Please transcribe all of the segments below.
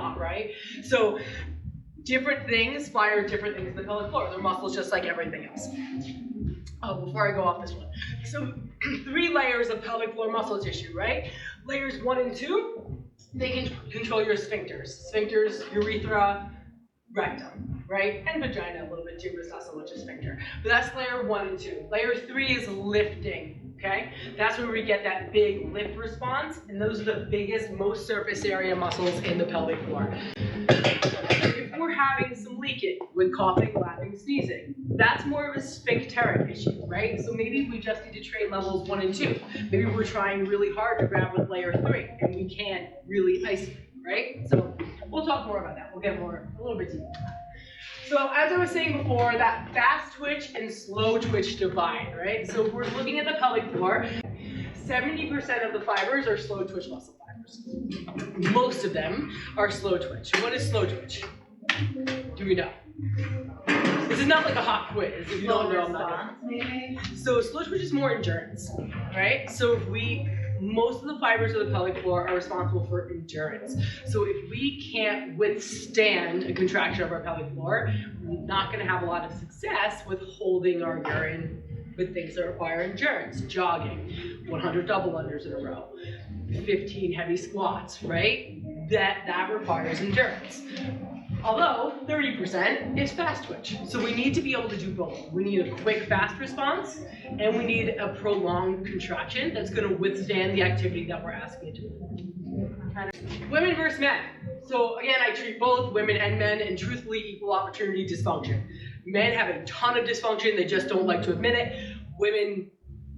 not, right? So different things fire different things in the pelvic floor. They're muscles just like everything else. Oh, before I go off this one. So 3 layers of pelvic floor muscle tissue, right? Layers 1 and 2, they can control your sphincters. Sphincters, urethra, rectum, right? And vagina a little bit too, but it's not so much a sphincter. But that's layer 1 and 2. Layer 3 is lifting, okay? That's where we get that big lift response, and those are the biggest, most surface area muscles in the pelvic floor. If we're having some leaking with coughing, laughing, sneezing, that's more of a sphincteric issue, right? So maybe we just need to train levels 1 and 2. Maybe we're trying really hard to grab with layer 3, and we can't really isolate, right? So we'll talk more about that. We'll get a little bit deeper. So as I was saying before, that fast twitch and slow twitch divide, right? So if we're looking at the pelvic floor, 70% of the fibers are slow twitch muscle fibers. Most of them are slow twitch. What is slow twitch? Do we know? This is not like a hot quiz. If you don't know, I'm not gonna. So slow twitch is more endurance, right? So most of the fibers of the pelvic floor are responsible for endurance. So if we can't withstand a contraction of our pelvic floor, we're not going to have a lot of success with holding our urine with things that require endurance. Jogging, 100 double unders in a row, 15 heavy squats, right? That requires endurance. Although 30% is fast twitch. So we need to be able to do both. We need a quick, fast response, and we need a prolonged contraction that's going to withstand the activity that we're asking it to do. Women versus men. So again, I treat both women and men in truthfully equal opportunity dysfunction. Men have a ton of dysfunction, they just don't like to admit it. Women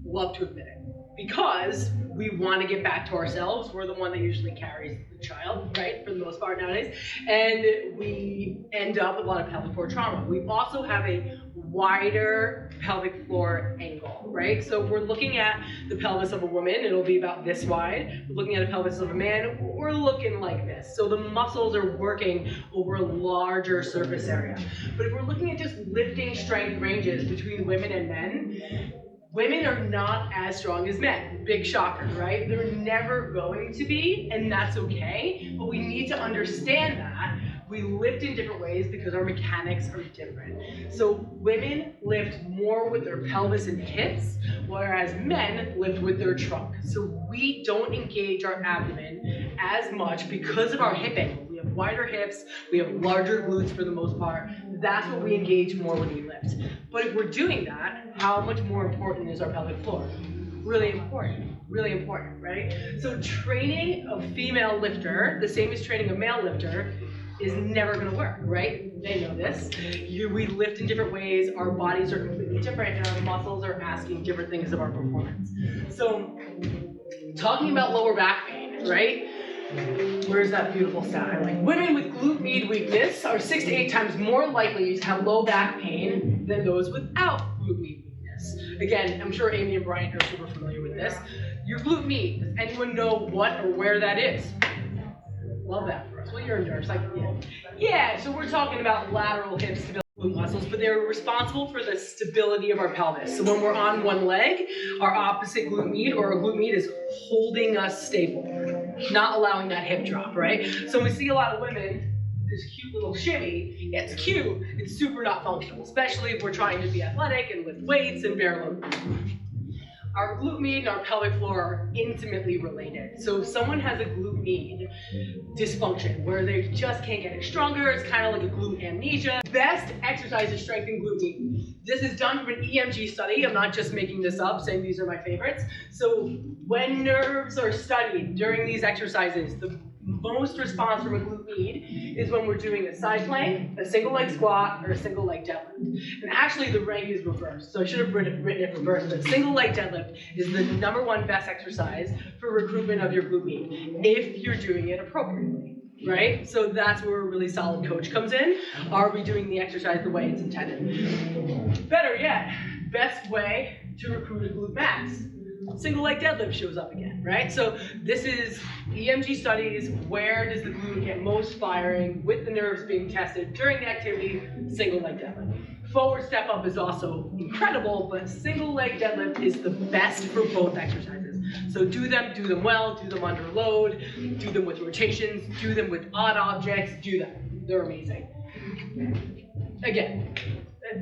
love to admit it because we want to get back to ourselves. We're the one that usually carries the child, right, for the most part nowadays, and we end up with a lot of pelvic floor trauma. We also have a wider pelvic floor angle, right? So if we're looking at the pelvis of a woman, it'll be about this wide. We're looking at a pelvis of a man, we're looking like this. So the muscles are working over a larger surface area. But if we're looking at just lifting strength ranges between women and men, women are not as strong as men. Big shocker, right? They're never going to be, and that's okay. But we need to understand that. We lift in different ways because our mechanics are different. So women lift more with their pelvis and hips, whereas men lift with their trunk. So we don't engage our abdomen as much because of our hip angle. We have wider hips, we have larger glutes for the most part. That's what we engage more when we lift. But if we're doing that, how much more important is our pelvic floor? Really important, right? So training a female lifter, the same as training a male lifter, is never gonna work, right? They know this. We lift in different ways, our bodies are completely different, and our muscles are asking different things of our performance. So, talking about lower back pain, right? Where's that beautiful stat I like? Women with glute med weakness are 6 to 8 times more likely to have low back pain than those without glute med weakness. Again, I'm sure Amy and Brian are super familiar with this. Your glute med, does anyone know what or where that is? Love that for us. Well, you're a nurse. Yeah, so we're talking about lateral hip stability muscles, but they're responsible for the stability of our pelvis. So when we're on one leg, our opposite glute med or our glute med is holding us stable, not allowing that hip drop, right? So we see a lot of women, this cute little shimmy, yeah, it's cute, it's super not functional, especially if we're trying to be athletic and lift weights and bear load. Our glute med and our pelvic floor are intimately related. So if someone has a glute med dysfunction where they just can't get it stronger, it's kind of like a glute amnesia. Best exercise to strengthen glute med. This is done from an EMG study. I'm not just making this up, saying these are my favorites. So when nerves are studied during these exercises, the most response from a glute med is when we're doing a side plank, a single leg squat, or a single leg deadlift. And actually the rank is reversed, so I should have written it reversed, but single leg deadlift is the #1 best exercise for recruitment of your glute med, if you're doing it appropriately, right? So that's where a really solid coach comes in. Are we doing the exercise the way it's intended? Better yet, best way to recruit a glute max. Single leg deadlift shows up again, right? So this is EMG studies. Where does the glute get most firing with the nerves being tested during the activity? Single leg deadlift. Forward step up is also incredible, but single leg deadlift is the best for both exercises. So do them well, do them under load, do them with rotations, do them with odd objects, do them. They're amazing. Again,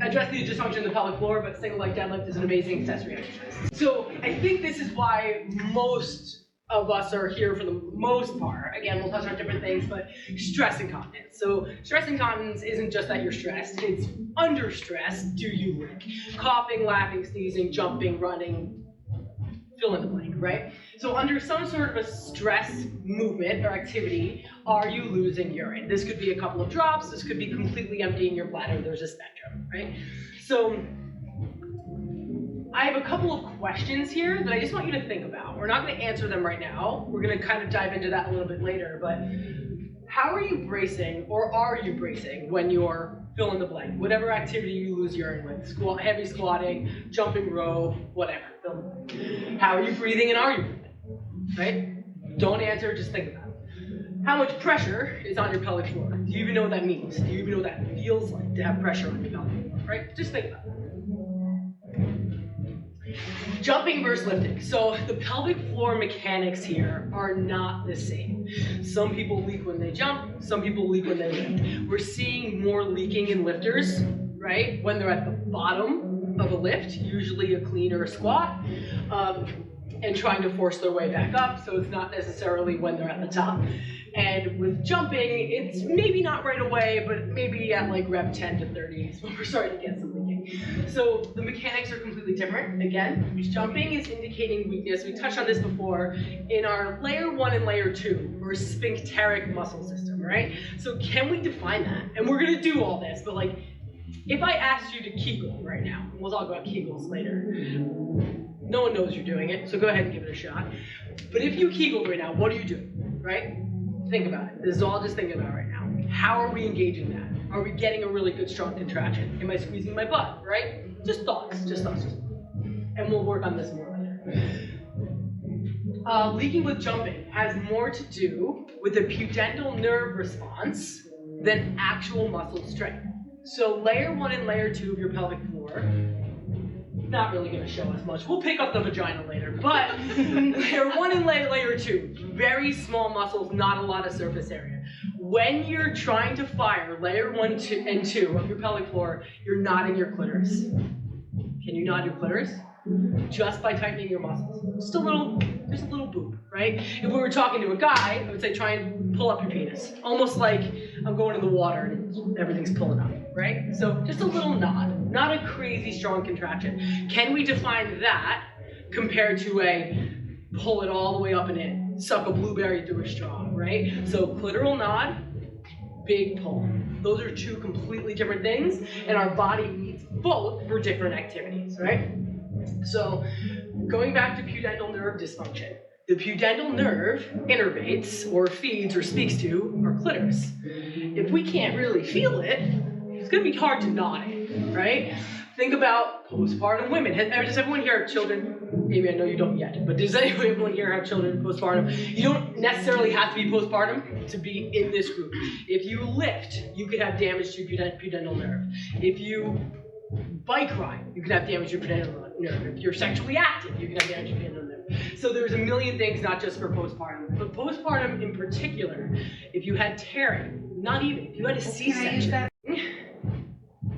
address the dysfunction of the pelvic floor, but single leg deadlift is an amazing accessory exercise. So I think this is why most of us are here for the most part. Again, we'll touch on different things, but stress incontinence. So stress incontinence isn't just that you're stressed, it's under stress, do you leak? Coughing, laughing, sneezing, jumping, running, fill in the blank, right? So under some sort of a stress movement or activity, are you losing urine? This could be a couple of drops, this could be completely emptying your bladder, there's a spectrum, right? So I have a couple of questions here that I just want you to think about. We're not going to answer them right now. We're going to kind of dive into that a little bit later, but how are you bracing, or are you bracing when you're fill in the blank? Whatever activity you lose urine with, heavy squatting, jumping rope, whatever. How are you breathing, and are you breathing? Right? Don't answer, just think about it. How much pressure is on your pelvic floor? Do you even know what that means? Do you even know what that feels like to have pressure on your pelvic floor? Right? Just think about it. Jumping versus lifting. So the pelvic floor mechanics here are not the same. Some people leak when they jump, some people leak when they lift. We're seeing more leaking in lifters, right? When they're at the bottom of a lift, usually a clean or a squat, and trying to force their way back up, so it's not necessarily when they're at the top. And with jumping, it's maybe not right away, but maybe at like rep 10 to 30 is when we're starting to get some leaking. So the mechanics are completely different. Again, jumping is indicating weakness. We touched on this before in our layer 1 and layer 2, or sphincteric muscle system, right? So can we define that? And we're gonna do all this, but like, if I asked you to Kegel right now, we'll talk about Kegels later. No one knows you're doing it, so go ahead and give it a shot. But if you Kegeled right now, what are you doing, right? Think about it. This is all just thinking about right now. How are we engaging that? Are we getting a really good strong contraction? Am I squeezing my butt, right? Just thoughts, just thoughts. And we'll work on this more later. Leaking with jumping has more to do with the pudendal nerve response than actual muscle strength. So layer 1 and layer 2 of your pelvic floor, not really going to show us much. We'll pick up the vagina later, but layer 1 and layer 2, very small muscles, not a lot of surface area. When you're trying to fire layer 1 and 2 of your pelvic floor, you're nodding your clitoris. Can you nod your clitoris? Just by tightening your muscles. Just a little boop, right? If we were talking to a guy, I would say try and pull up your penis. Almost like I'm going in the water and everything's pulling up, right? So just a little nod, not a crazy strong contraction. Can we define that compared to a pull it all the way up and in, suck a blueberry through a straw, right? So clitoral nod, big pull. Those are two completely different things, and our body needs both for different activities, right? So going back to pudendal nerve dysfunction, the pudendal nerve innervates or feeds or speaks to our clitoris. If we can't really feel it, it's going to be hard to nod it, right? Think about postpartum women. Does everyone here have children? Maybe I know you don't yet, but does anyone here have children postpartum? You don't necessarily have to be postpartum to be in this group. If you lift, you could have damage to your pudendal nerve. If you bike ride, you could have damage to your pudendal nerve. If you're sexually active, you could have damage to your pudendal nerve. So there's a million things, not just for postpartum, but postpartum in particular, if you had tearing, not even, if you had a C-section,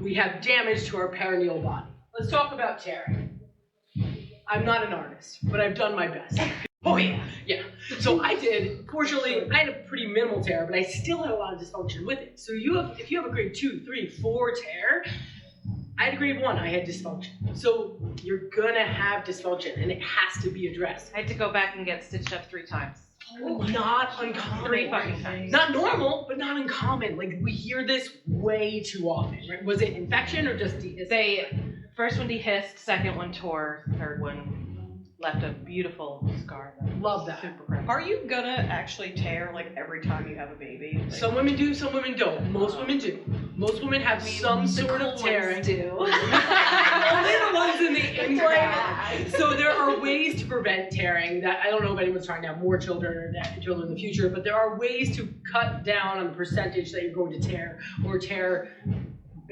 we have damage to our perineal body. Let's talk about tearing. I'm not an artist, but I've done my best. Oh yeah. So fortunately, I had a pretty minimal tear, but I still had a lot of dysfunction with it. So if you have a grade 2, 3, 4 tear, I had a grade 1, I had dysfunction. So you're gonna have dysfunction, and it has to be addressed. I had to go back and get stitched up 3 times. Not uncommon. 3 fucking times. Not normal, but not uncommon. Like, we hear this way too often. Right? Was it infection or just First one dehisced, second one tore, third one left a beautiful scar. Love that. Super great. Are you gonna actually tear like every time you have a baby? Like, some women do, some women don't. Most women do. Most women have some sort of tearing. do. Only the ones in the implant. So there are ways to prevent tearing. That I don't know if anyone's trying to have more children or children in the future, but there are ways to cut down on the percentage that you're going to tear or tear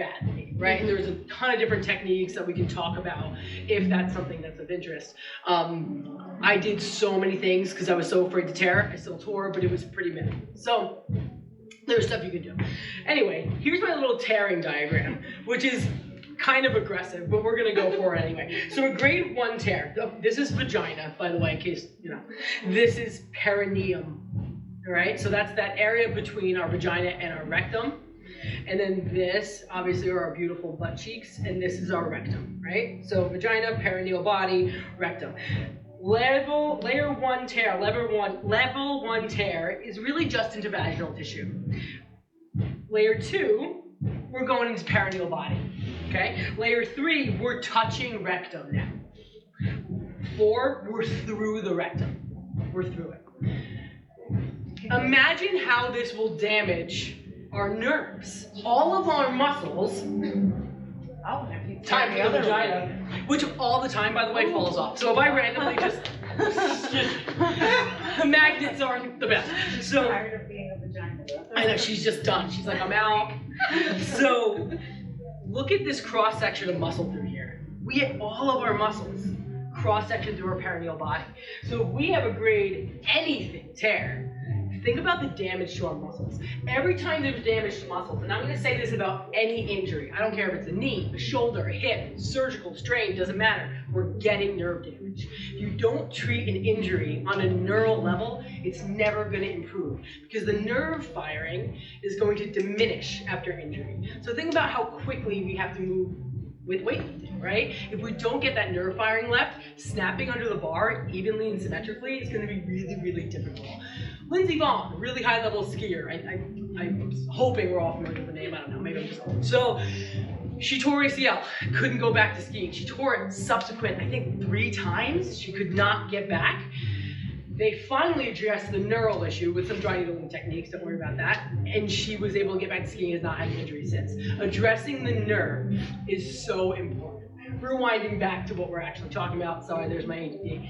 badly, right? And there's a ton of different techniques that we can talk about if that's something that's of interest. I did so many things because I was so afraid to tear. I still tore, but it was pretty minimal. So there's stuff you can do. Anyway, here's my little tearing diagram, which is kind of aggressive, but we're gonna go for it anyway. So a grade 1 tear, this is vagina, by the way, in case, you know. This is perineum, all right? So that's that area between our vagina and our rectum. And then this, obviously, are our beautiful butt cheeks, and this is our rectum, right? So vagina, perineal body, rectum. Level 1 tear is really just into vaginal tissue. Layer 2, we're going into perineal body, okay? Layer 3, we're touching rectum now. 4, we're through the rectum. We're through it. Imagine how this will damage our nerves. All of our muscles, time for the vagina, which all the time, by the way, falls off. So if I randomly just the magnets aren't the best. So Tired of being a vagina. I know, she's just done. She's like, I'm out. So look at this cross section of muscle through here. We get all of our muscles cross section through our perineal body. So if we have a grade anything tear, think about the damage to our muscles. Every time there's damage to muscles, and I'm going to say this about any injury, I don't care if it's a knee, a shoulder, a hip, surgical, strain, doesn't matter. We're getting nerve damage. If you don't treat an injury on a neural level, it's never going to improve because the nerve firing is going to diminish after injury. So think about how quickly we have to move with weightlifting, right? If we don't get that nerve firing left, snapping under the bar evenly and symmetrically is going to be really, really difficult. Lindsey Vonn, really high level skier. I'm hoping we're all familiar with the name. I don't know, maybe I'm just old. So she tore ACL, couldn't go back to skiing. She tore it subsequent, I think 3 times. She could not get back. They finally addressed the neural issue with some dry needling techniques, don't worry about that. And she was able to get back to skiing, has not had an injury since. Addressing the nerve is so important. Rewinding back to what we're actually talking about, sorry, there's my ADD.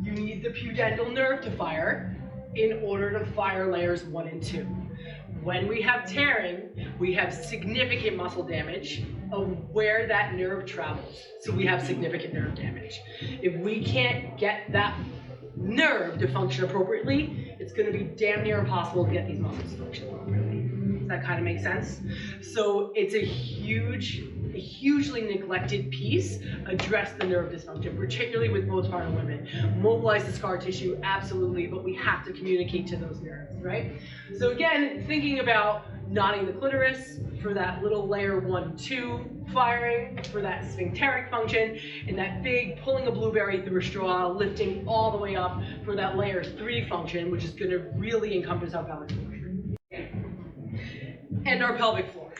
You need the pudendal nerve to fire in order to fire layers 1 and 2. When we have tearing, we have significant muscle damage of where that nerve travels. So we have significant nerve damage. If we can't get that nerve to function appropriately, it's going to be damn near impossible to get these muscles to function appropriately. Does that kind of make sense? So it's a hugely neglected piece. Address the nerve dysfunction, particularly with postpartum women. Mobilize the scar tissue, absolutely, but we have to communicate to those nerves, right? So again, thinking about knotting the clitoris for that little layer 1-2 firing, for that sphincteric function, and that big pulling a blueberry through a straw, lifting all the way up for that layer 3 function, which is going to really encompass our pelvic floor. And our pelvic floor.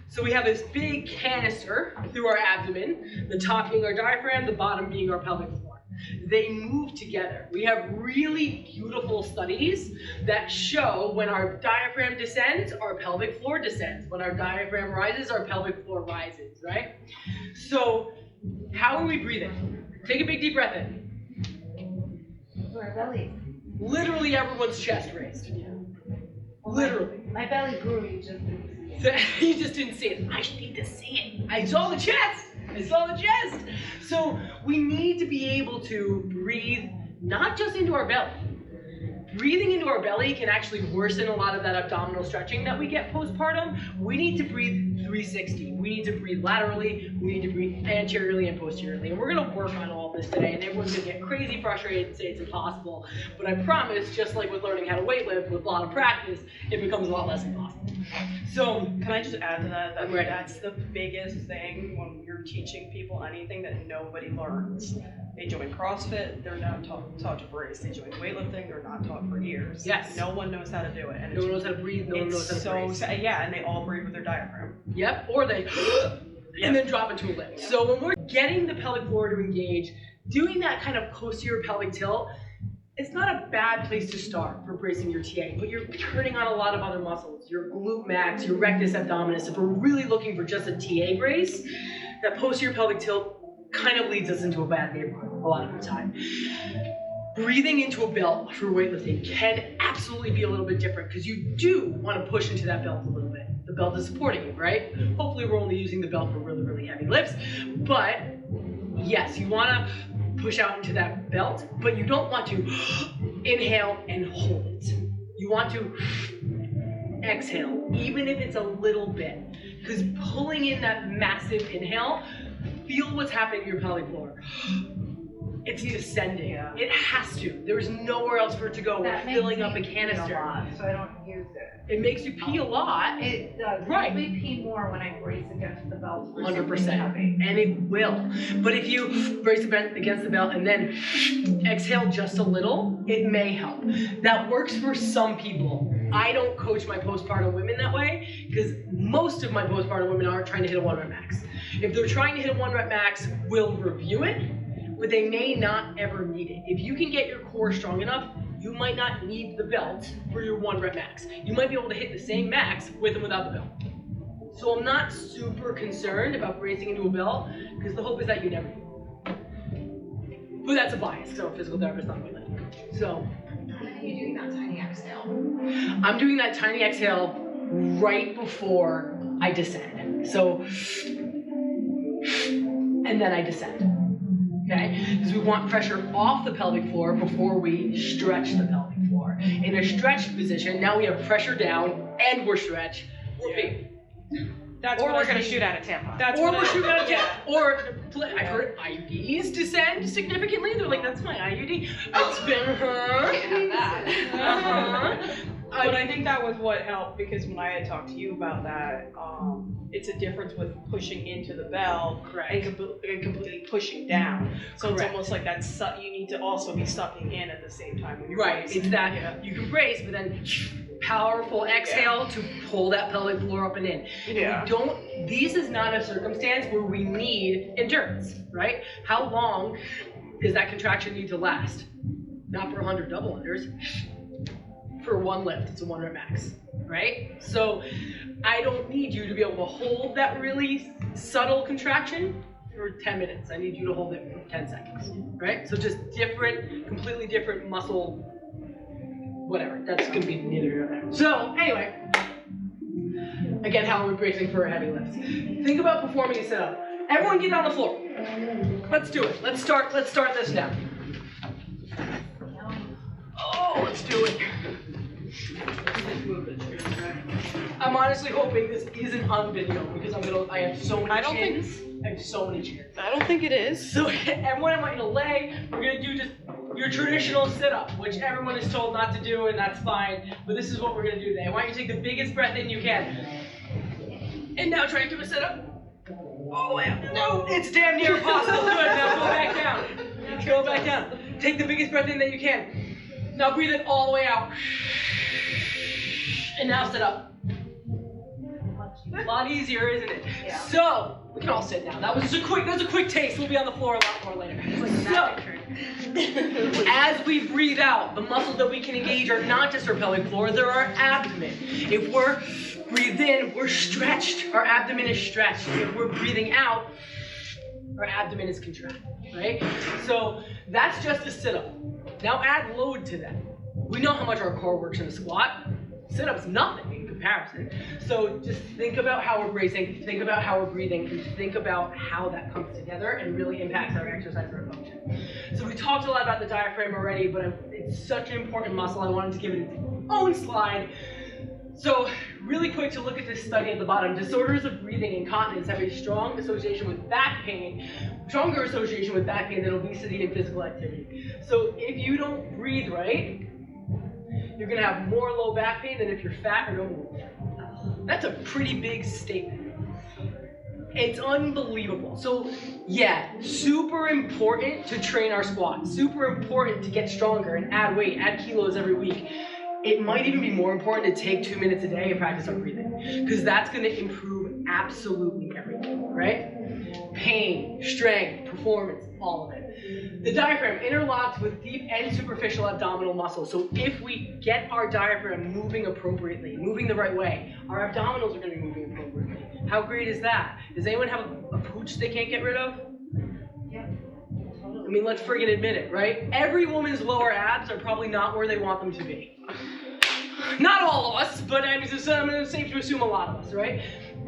So we have this big canister through our abdomen, the top being our diaphragm, the bottom being our pelvic floor. They move together. We have really beautiful studies that show when our diaphragm descends, our pelvic floor descends. When our diaphragm rises, our pelvic floor rises, right? So how are we breathing? Take a big deep breath in. Through our belly. Literally everyone's chest raised. Literally. My belly grew, you just didn't see it. You just didn't see it. I need to see it. I saw the chest. I saw the chest. So we need to be able to breathe not just into our belly. Breathing into our belly can actually worsen a lot of that abdominal stretching that we get postpartum. We need to breathe 360. We need to breathe laterally. We need to breathe anteriorly and posteriorly. And we're going to work on all this today. And everyone's going to get crazy frustrated and say it's impossible. But I promise, just like with learning how to weightlift, with a lot of practice, it becomes a lot less impossible. So Can I just add to that? I mean, Right. that's the biggest thing when you're teaching people anything that nobody learns. They join CrossFit, they're not taught to brace. They join weightlifting, they're not taught for years. Yes. No one knows how to do it. And no one knows how to breathe. No one knows how to brace. Yeah, and they all breathe with their diaphragm. Yep, or they and then drop into a lift. Yep. So when we're getting the pelvic floor to engage, doing that kind of posterior pelvic tilt, it's not a bad place to start for bracing your TA, but you're turning on a lot of other muscles, your glute max, your rectus abdominis. If we're really looking for just a TA brace, that posterior pelvic tilt kind of leads us into a bad neighborhood a lot of the time. Breathing into a belt for weightlifting can absolutely be a little bit different because you do want to push into that belt a little bit. The belt is supporting you, right? Hopefully we're only using the belt for really, really heavy lifts, but yes, you wanna push out into that belt, but you don't want to inhale and hold it. You want to exhale, even if it's a little bit, because pulling in that massive inhale, feel what's happening to your pelvic floor. It's ascending. Yeah. It has to. There's nowhere else for it to go. We're That filling makes up a me pee canister. lot, so I don't use it. It makes you pee a lot. It does. Right. It makes me pee more when I brace against the belt for 100%. something heavy. And it will. But if you brace against the belt and then exhale just a little, it may help. That works for some people. I don't coach my postpartum women that way because most of my postpartum women aren't trying to hit a 1 rep max. If they're trying to hit a 1 rep max, we'll review it, but they may not ever need it. If you can get your core strong enough, you might not need the belt for your 1 rep max. You might be able to hit the same max with and without the belt. So I'm not super concerned about bracing into a belt because the hope is that you never do. But that's a bias because I'm a physical therapist, not women. So How are you doing that tiny exhale? I'm doing that tiny exhale right before I descend. So, and then I descend. Okay? Because we want pressure off the pelvic floor before we stretch the pelvic floor. In a stretched position, now we have pressure down and we're stretched. We're big. That's Or what we're I gonna think- shoot out a tampon. That's Or what we're I- shooting out of yeah. Or I've heard IUDs descend significantly. They're like, that's my IUD. It's been Can't have that. But I think that was what helped because when I had talked to you about that, it's a difference with pushing into the belt and completely pushing down. So Correct. it's almost like that's you need to also be sucking in at the same time when you're Right, bracing. it's that Yeah. you can brace, but then powerful exhale to pull that pelvic floor up and in. Yeah. This is not a circumstance where we need endurance, right? How long does that contraction need to last? Not for 100 double unders. For 1 lift, it's a 1 rep max, right? So I don't need you to be able to hold that really subtle contraction for 10 minutes. I need you to hold it for 10 seconds, right? So just completely different muscle, whatever. That's gonna be neither here nor there. So anyway, again, how are we bracing for a heavy lift? Think about performing a sit-up. Everyone get on the floor. Let's do it. Let's start this now. Oh, let's do it. I'm honestly hoping this isn't on video because I have so many I don't chins. I have so many chins. I don't think it is. So everyone, I'm gonna lay. We're gonna do just your traditional sit-up, which everyone is told not to do, and that's fine. But this is what we're gonna do today. I want you to take the biggest breath in you can, and now try to do a sit-up. All the way up. No, it's damn near impossible. Good. Now go back down. Go back down. Take the biggest breath in that you can. Now breathe it all the way out. And now sit up. A lot easier, isn't it? Yeah. So we can all sit now. That was a quick taste. We'll be on the floor a lot more later. So, as we breathe out, the muscles that we can engage are not just our pelvic floor, they're our abdomen. If we're breathed in, we're stretched. Our abdomen is stretched. If we're breathing out, our abdomen is contracted, right? So that's just a sit-up. Now add load to that. We know how much our core works in a squat. Sit-up's nothing in comparison. So just think about how we're bracing, think about how we're breathing, and think about how that comes together and really impacts our exercise or function. So we talked a lot about the diaphragm already, but it's such an important muscle. I wanted to give it its own slide. So really quick to look at this study at the bottom. Disorders of breathing incontinence have a strong association with back pain, stronger association with back pain than obesity and physical activity. So if you don't breathe right, you're gonna have more low back pain than if you're fat or don't move. That's a pretty big statement. It's unbelievable. So yeah, super important to train our squat. Super important to get stronger and add weight, add kilos every week. It might even be more important to take 2 minutes a day and practice our breathing, because that's gonna improve absolutely everything, right? Pain, strength, performance, all of it. The diaphragm interlocks with deep and superficial abdominal muscles. So if we get our diaphragm moving appropriately, moving the right way, our abdominals are gonna be moving appropriately. How great is that? Does anyone have a pooch they can't get rid of? Yeah. I mean, let's friggin' admit it, right? Every woman's lower abs are probably not where they want them to be. not all of us, but I'm safe to assume a lot of us, right?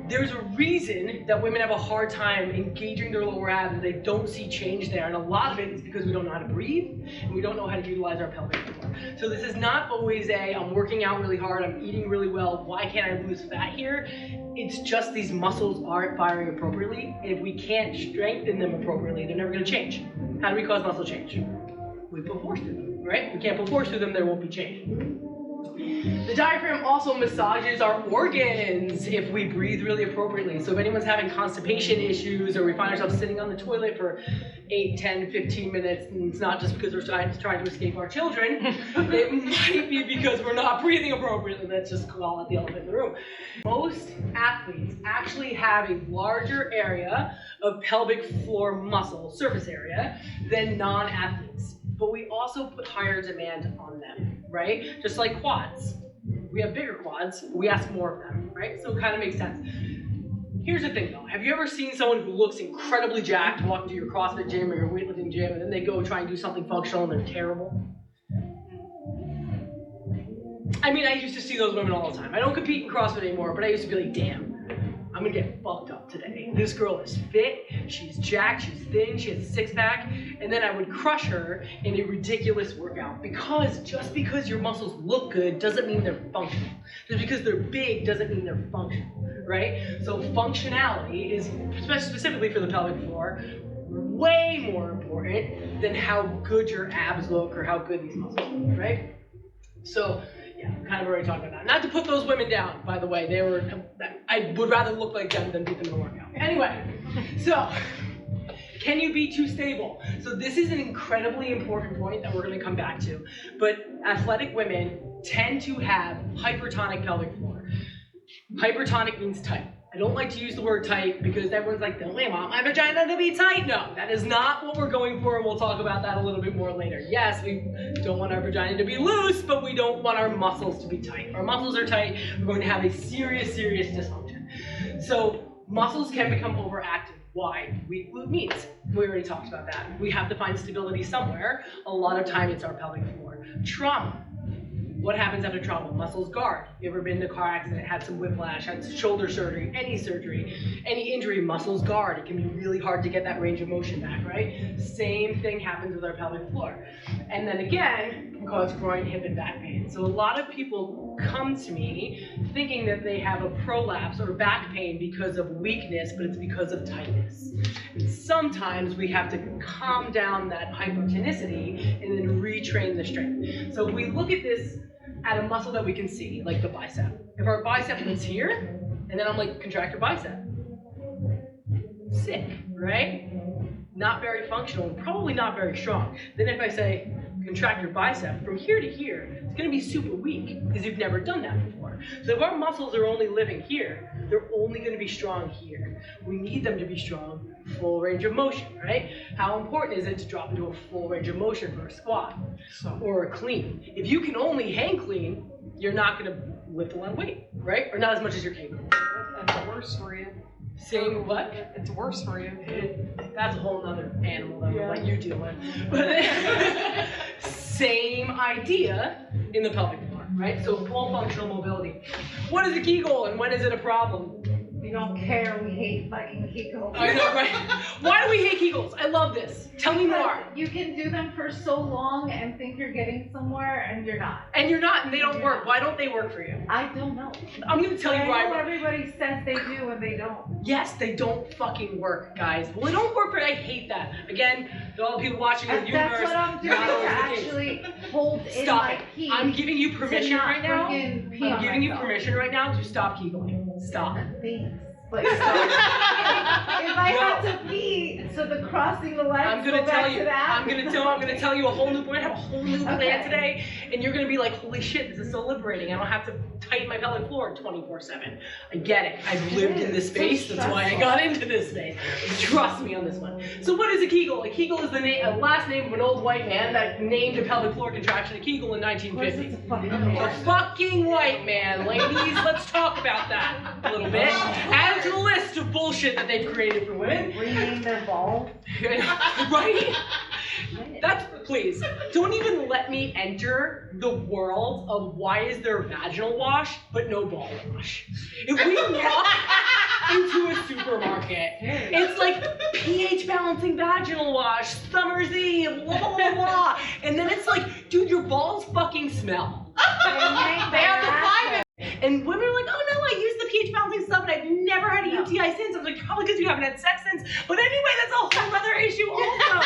There's a reason that women have a hard time engaging their lower abs and they don't see change there. And a lot of it is because we don't know how to breathe and we don't know how to utilize our pelvic floor. So this is not always I'm working out really hard, I'm eating really well, why can't I lose fat here? It's just these muscles aren't firing appropriately. If we can't strengthen them appropriately, they're never gonna change. How do we cause muscle change? We put force through them, right? If we can't put force through them, there won't be change. The diaphragm also massages our organs if we breathe really appropriately. So if anyone's having constipation issues or we find ourselves sitting on the toilet for 8, 10, 15 minutes, and it's not just because we're trying to escape our children, it might be because we're not breathing appropriately. Let's just call it the elephant in the room. Most athletes actually have a larger area of pelvic floor muscle, surface area, than non-athletes. But we also put higher demand on them, right? Just like quads. We have bigger quads, we ask more of them, right? So it kind of makes sense. Here's the thing though, have you ever seen someone who looks incredibly jacked walk into your CrossFit gym or your weightlifting gym and then they go try and do something functional and they're terrible? I mean, I used to see those women all the time. I don't compete in CrossFit anymore, but I used to be like, damn, I'm gonna get fucked up today. This girl is fit, she's jacked, she's thin, she has a six-pack, and then I would crush her in a ridiculous workout. Because just because your muscles look good doesn't mean they're functional. Just because they're big doesn't mean they're functional, right? So functionality is, specifically for the pelvic floor, way more important than how good your abs look or how good these muscles look, right? So, yeah, kind of already talked about that. Not to put those women down, by the way. I would rather look like them than beat them in a workout. Anyway, so, can you be too stable? So this is an incredibly important point that we're going to come back to. But athletic women tend to have hypertonic pelvic floor. Hypertonic means tight. I don't like to use the word tight because everyone's like, don't we want my vagina to be tight? No, that is not what we're going for, and we'll talk about that a little bit more later. Yes, we don't want our vagina to be loose, but we don't want our muscles to be tight. If our muscles are tight, we're going to have a serious, serious dysfunction. So muscles can become overactive. Why? Weak glute means. We already talked about that. We have to find stability somewhere. A lot of time it's our pelvic floor. Trauma. What happens after trauma? Muscles guard. You ever been in a car accident, had some whiplash, had shoulder surgery, any injury, muscles guard. It can be really hard to get that range of motion back, right? Same thing happens with our pelvic floor. And then again, can cause groin, hip, and back pain. So a lot of people come to me thinking that they have a prolapse or back pain because of weakness, but it's because of tightness. And sometimes we have to calm down that hypertonicity and then retrain the strength. So if we look at this at a muscle that we can see, like the bicep. If our bicep is here, and then I'm like, contract your bicep. Sick, right? Not very functional, and probably not very strong. Then if I say, contract your bicep, from here to here, it's gonna be super weak, because you've never done that before. So if our muscles are only living here, they're only gonna be strong here. We need them to be strong, full range of motion, right? How important is it to drop into a full range of motion for a squat or a clean? If you can only hang clean, you're not gonna lift a lot of weight, right? Or not as much as you're capable. That's worse for you. Same what? It's worse for you. That's a whole other animal that we'll let you deal with. But same idea in the pelvic floor, right? So full functional mobility. What is a Kegel and when is it a problem? We don't care, we hate fucking Kegels. I know, right? Why do we hate Kegels? I love this. Tell me more. You can do them for so long and think you're getting somewhere and you're not. And you're not, and they don't work. Why don't they work for you? I don't know. I'm gonna tell you I why. know everybody says they do and they don't. Yes, they don't fucking work, guys. Well, they don't work for, I hate that. Again, to all the people watching in the And universe. that's what I'm doing, not to always the case. actually hold in Stop my it. pee. I'm giving you permission not right now. freaking pee I'm on giving you myself. permission right now to stop Kegling. Stop. Thanks. But if I have to pee, so the crossing the legs, I'm gonna go back tell you. to that. I'm gonna tell you a whole new. We're gonna have a whole new plan Okay. today, and you're gonna be like, "Holy shit, this is so liberating! I don't have to tighten my pelvic floor 24/7." I get it. I've lived in this space. That's why I got into this space. Trust me on this one. So, what is a Kegel? A Kegel is the last name of an old white man that named a pelvic floor contraction a Kegel in 1950. A fucking white man, ladies. Let's talk about that a little bit. Add to the list of bullshit that they've created for women. Rename their balls. Right? That's please, don't even let me enter the world of why is there vaginal wash but no ball wash. If we walk into a supermarket, it's like pH balancing vaginal wash, Summer's Eve, blah, blah, blah, blah. And then it's like, dude, your balls fucking smell. They have the climate. And women are like, oh no, I use the pH balancing stuff and I've never had a UTI since. I was like, probably because you haven't had sex since. But anyway, that's a whole other issue also.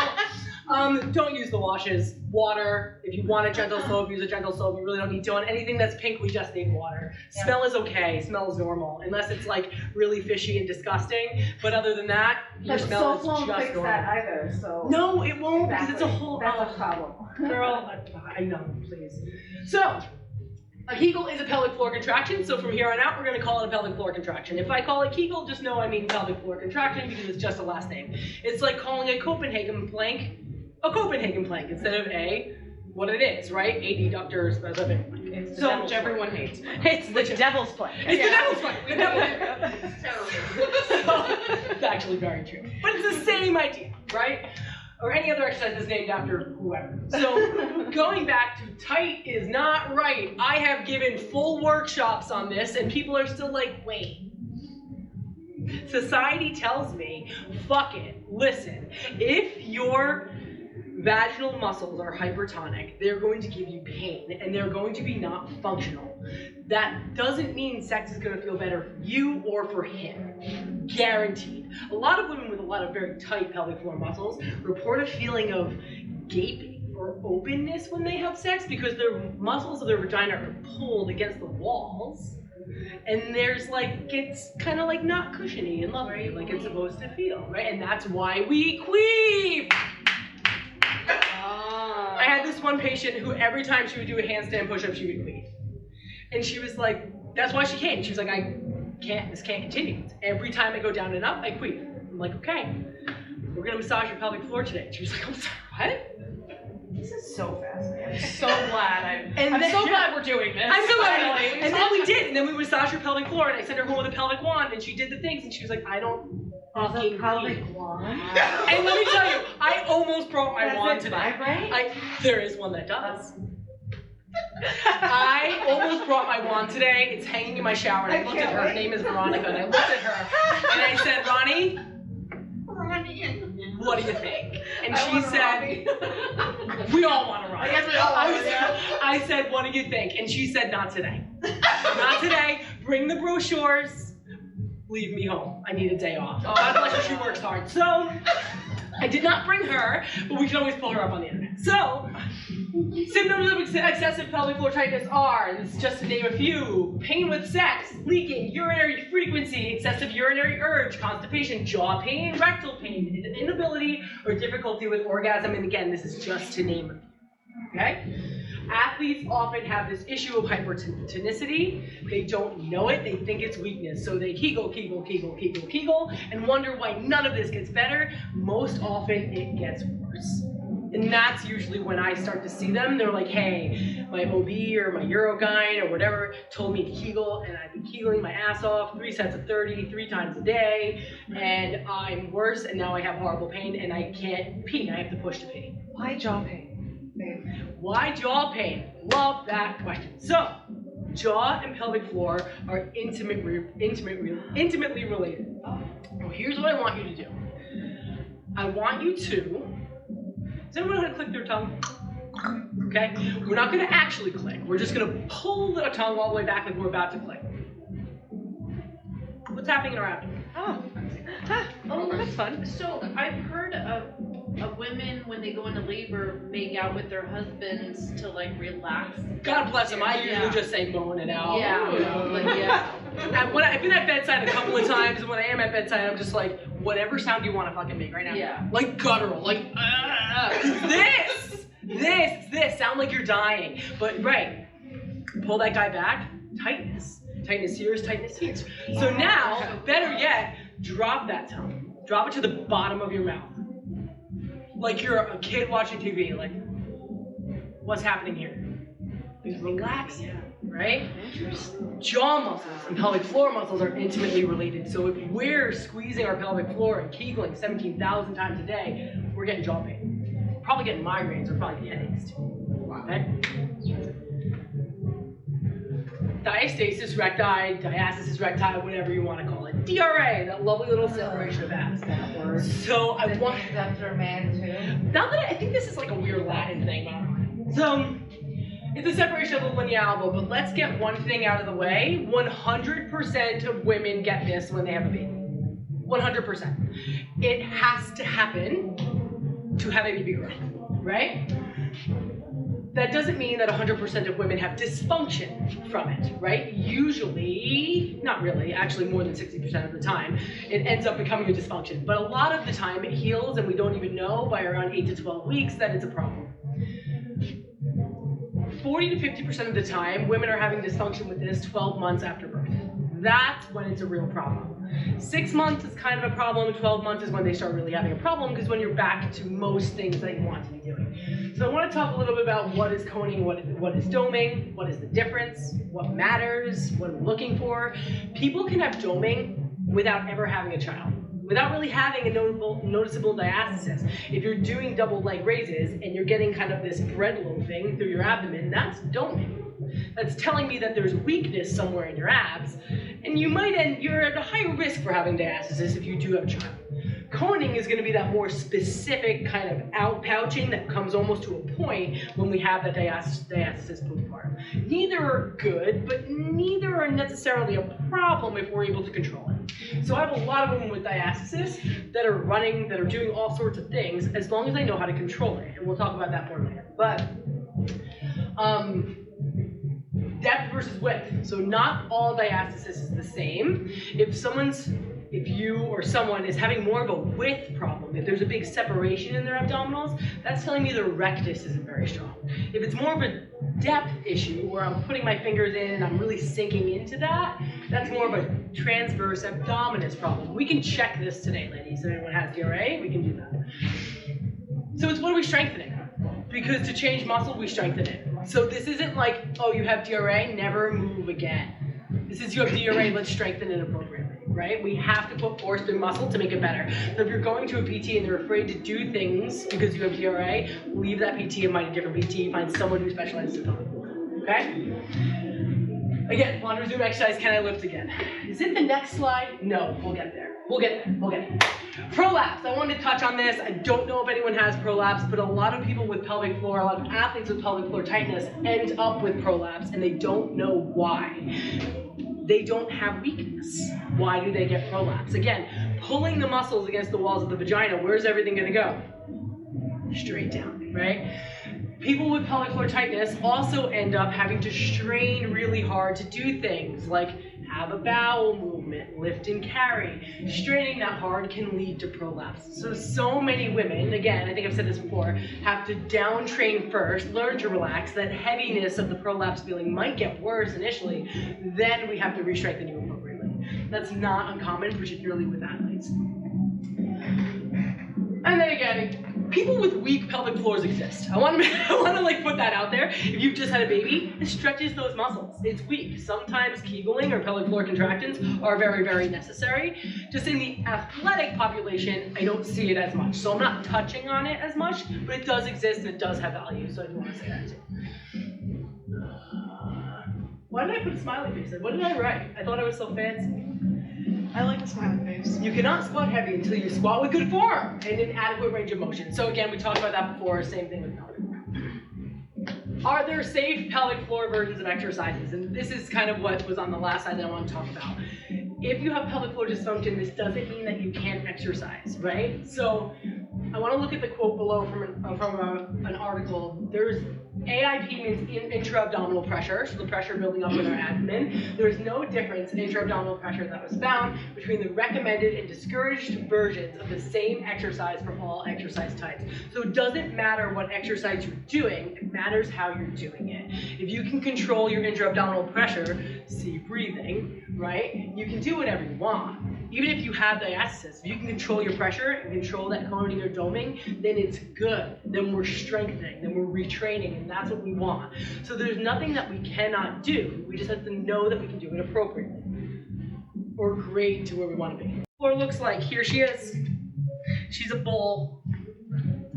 Don't use the washes. Water, if you want a gentle soap, use a gentle soap. You really don't need to. On anything that's pink, we just need water. Yeah. Smell is okay. Smell is normal, unless it's like really fishy and disgusting. But other than that, your smell is just normal. But soap won't fix that either, so. No, it won't, because it's a whole. That's a problem. Girl, I know, please. So, a Kegel is a pelvic floor contraction, so from here on out, we're going to call it a pelvic floor contraction. If I call it Kegel, just know I mean pelvic floor contraction because it's just a last name. It's like calling a Copenhagen plank a Copenhagen plank instead of what it is, right? Adductor specific. It's the which everyone hates. It's the devil's plank. It's the devil's plank. The devil's plank. So, it's actually very true. But it's the same idea, right? Or any other exercise that's named after whoever. So going back to tight is not right. I have given full workshops on this and people are still like, wait. Society tells me, fuck it, listen, if your vaginal muscles are hypertonic, they're going to give you pain and they're going to be not functional. That doesn't mean sex is going to feel better for you or for him. Guaranteed. A lot of women with a lot of very tight pelvic floor muscles report a feeling of gaping or openness when they have sex because their muscles of their vagina are pulled against the walls. And there's like, it's kind of like not cushiony and lovely like it's supposed to feel, right? And that's why we queef. I had this one patient who every time she would do a handstand push-up, she would queef. And she was like, that's why she came. She was like, this can't continue. Every time I go down and up, I queef. I'm like, okay, we're gonna massage your pelvic floor today. She was like, I'm sorry, what? This is so fascinating. I'm so glad I'm so glad we're doing this. I'm so glad. And then we did, and then we massaged her pelvic floor, and I sent her home with a pelvic wand, and she did the things, and she was like, I don't fucking pelvic wand. And let me tell you, I almost brought my wand today. There is one that does. I almost brought my wand today. It's hanging in my shower, and I looked at her. Her name is Veronica, and I looked at her, and I said, Ronnie, what do you think? And she said, we all want to run. I guess we all want to. I said, what do you think? And she said, not today. Not today. Bring the brochures. Leave me home. I need a day off. God bless her, she works hard. So, I did not bring her, but we can always pull her up on the internet. So, symptoms of excessive pelvic floor tightness are, and this is just to name a few, pain with sex, leaking, urinary frequency, excessive urinary urge, constipation, jaw pain, rectal pain, inability or difficulty with orgasm, and again, this is just to name a few, okay? Athletes often have this issue of hypertonicity. They don't know it, they think it's weakness. So they Kegel, Kegel, Kegel, Kegel, Kegel, and wonder why none of this gets better. Most often it gets worse. And that's usually when I start to see them. They're like, hey, my OB or my Urogyne or whatever told me to Kegel, and I've been Kegeling my ass off 3 sets of 30, 3 times a day, and I'm worse, and now I have horrible pain, and I can't pee. I have to push to pee. Why jaw pain? Why jaw pain? Love that question. So, jaw and pelvic floor are intimately related. Well, here's what I want you to do. I want you to, does anyone know how to click their tongue? Okay? We're not going to actually click. We're just going to pull the tongue all the way back like we're about to click. What's happening around you? Oh, that's fun. So I've heard of women when they go into labor make out with their husbands to like relax. God bless them. I usually just say moan it out. Yeah. I've been at bedside a couple of times, and when I am at bedside, I'm just like, whatever sound you want to fucking make right now. Yeah. Like guttural, like this. Sound like you're dying. But right, pull that guy back. Tightness. Tightness here is tightness here. So now, better yet, drop that tongue. Drop it to the bottom of your mouth. Like you're a kid watching TV, like, what's happening here? Just relax, right? Jaw muscles and pelvic floor muscles are intimately related. So if we're squeezing our pelvic floor and Kegling 17,000 times a day, we're getting jaw pain. probably getting migraines or probably headaches too. Okay? Diastasis recti, diastasis recti, whatever you want to call it. DRA, that lovely little separation of abs. That word. So I want. That's for a man too. Now that I think this is like a weird Latin thing. So it's a separation of the lineal, but let's get one thing out of the way. 100% of women get this when they have a baby. 100%. It has to happen to have a baby growth, right? That doesn't mean that 100% of women have dysfunction from it, right? Usually, not really, actually more than 60% of the time, it ends up becoming a dysfunction. But a lot of the time it heals and we don't even know by around 8 to 12 weeks that it's a problem. 40 to 50% of the time, women are having dysfunction with this 12 months after birth. That's when it's a real problem. 6 months is kind of a problem, 12 months is when they start really having a problem, because when you're back to most things that you want to be doing. So I want to talk a little bit about what is coning, what is doming, what is the difference, what matters, what we're looking for. People can have doming without ever having a child, without really having a noticeable diastasis. If you're doing double leg raises and you're getting kind of this bread loafing through your abdomen, that's doming. That's telling me that there's weakness somewhere in your abs, and you're at a higher risk for having diastasis if you do have a child. Coning is going to be that more specific kind of outpouching that comes almost to a point when we have that diastasis postpartum. Neither are good, but neither are necessarily a problem if we're able to control it. So I have a lot of women with diastasis that are running, that are doing all sorts of things, as long as they know how to control it, and we'll talk about that more later. But depth versus width. So not all diastasis is the same. If you or someone is having more of a width problem, if there's a big separation in their abdominals, that's telling me the rectus isn't very strong. If it's more of a depth issue where I'm putting my fingers in and I'm really sinking into that, that's more of a transverse abdominis problem. We can check this today, ladies. If anyone has DRA, we can do that. So it's what are we strengthening? Because to change muscle, we strengthen it. So this isn't like, oh, you have DRA, never move again. This is you have DRA, let's strengthen it appropriately, right? We have to put force through muscle to make it better. So if you're going to a PT and they're afraid to do things because you have DRA, leave that PT and find a different PT, find someone who specializes in pelvic floor, okay? Again, want to resume exercise, can I lift again? Is it the next slide? No, we'll get there. We'll get there. Prolapse, I wanted to touch on this. I don't know if anyone has prolapse, but a lot of people with pelvic floor, a lot of athletes with pelvic floor tightness end up with prolapse and they don't know why. They don't have weakness. Why do they get prolapse? Again, pulling the muscles against the walls of the vagina, where's everything gonna go? Straight down, right? People with pelvic floor tightness also end up having to strain really hard to do things like have a bowel movement, lift and carry. Straining that hard can lead to prolapse. So many women, again, I think I've said this before, have to down train first, learn to relax. That heaviness of the prolapse feeling might get worse initially, then we have to re-strengthen you appropriately. That's not uncommon, particularly with athletes. And then again, people with weak pelvic floors exist. I want to like put that out there. If you've just had a baby, it stretches those muscles. It's weak. Sometimes Kegeling or pelvic floor contractions are very, very necessary. Just in the athletic population, I don't see it as much. So I'm not touching on it as much, but it does exist and it does have value. So I do want to say that too. Why did I put a smiley face in? What did I write? I thought I was so fancy. I like the smiley face. You cannot squat heavy until you squat with good form and an adequate range of motion. So again, we talked about that before, same thing with pelvic floor. Are there safe pelvic floor versions of exercises? And this is kind of what was on the last slide that I want to talk about. If you have pelvic floor dysfunction, this doesn't mean that you can't exercise, right? So I want to look at the quote below from an article. There's AIP means intra-abdominal pressure, so the pressure building up in our abdomen. There is no difference in intra-abdominal pressure that was found between the recommended and discouraged versions of the same exercise for all exercise types. So it doesn't matter what exercise you're doing, it matters how you're doing it. If you can control your intra-abdominal pressure, see breathing, right? You can do whatever you want. Even if you have diastasis, if you can control your pressure and control that coning or doming, then it's good. Then we're strengthening, then we're retraining, and that's what we want. So there's nothing that we cannot do. We just have to know that we can do it appropriately or grade to where we want to be. Floor looks like, here she is. She's a bull.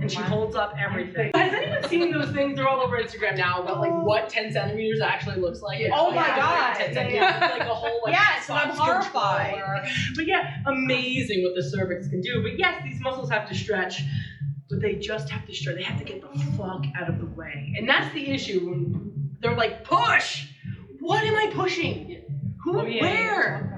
and she holds up everything. Has anyone seen those things? They're all over Instagram now about like what 10 centimeters actually looks like. Oh my Like, God. 10 centimeters. It's like a whole like Yes, and I'm box horrified. controller. But yeah, amazing what the cervix can do. But yes, these muscles have to stretch, but they just have to stretch. They have to get the fuck out of the way. And that's the issue when they're like, push! What am I pushing? Who? Oh, yeah. Where?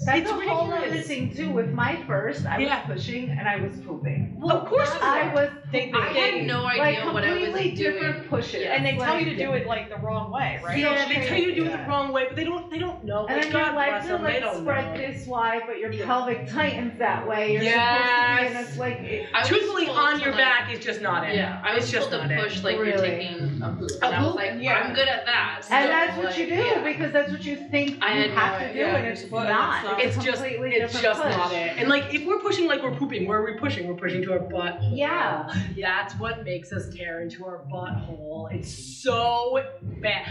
That's It's a whole other ridiculous. thing too. With my first, I was Yeah. pushing and I was pooping. Well, of course I was pooping. I had no like idea what I was completely different doing. pushes. Yeah. And they tell you to Like, do it like the wrong way, right? Yeah, They tell you to do it Yeah. the wrong way, but they don't know. And Like, then God your legs bless are them, they like don't spread know. this wide, but your Yeah. pelvic tightens that way. You're supposed to be in Yes. a like. It, I was Truthfully, told on to, your like- back is just not it. Yeah, I was It's just told not to it. push like you're Really? taking a poop. A And I was poop? like, Yeah. I'm good at that. So, and that's what like, you do yeah. because that's what you think I you had have no to do, idea. and it's It's not. not. It's a just, completely it's different just push. not it. And like, if we're pushing like we're pooping, where are we pushing? We're pushing to our butt. Yeah. That's what makes us tear into our butthole. It's so bad.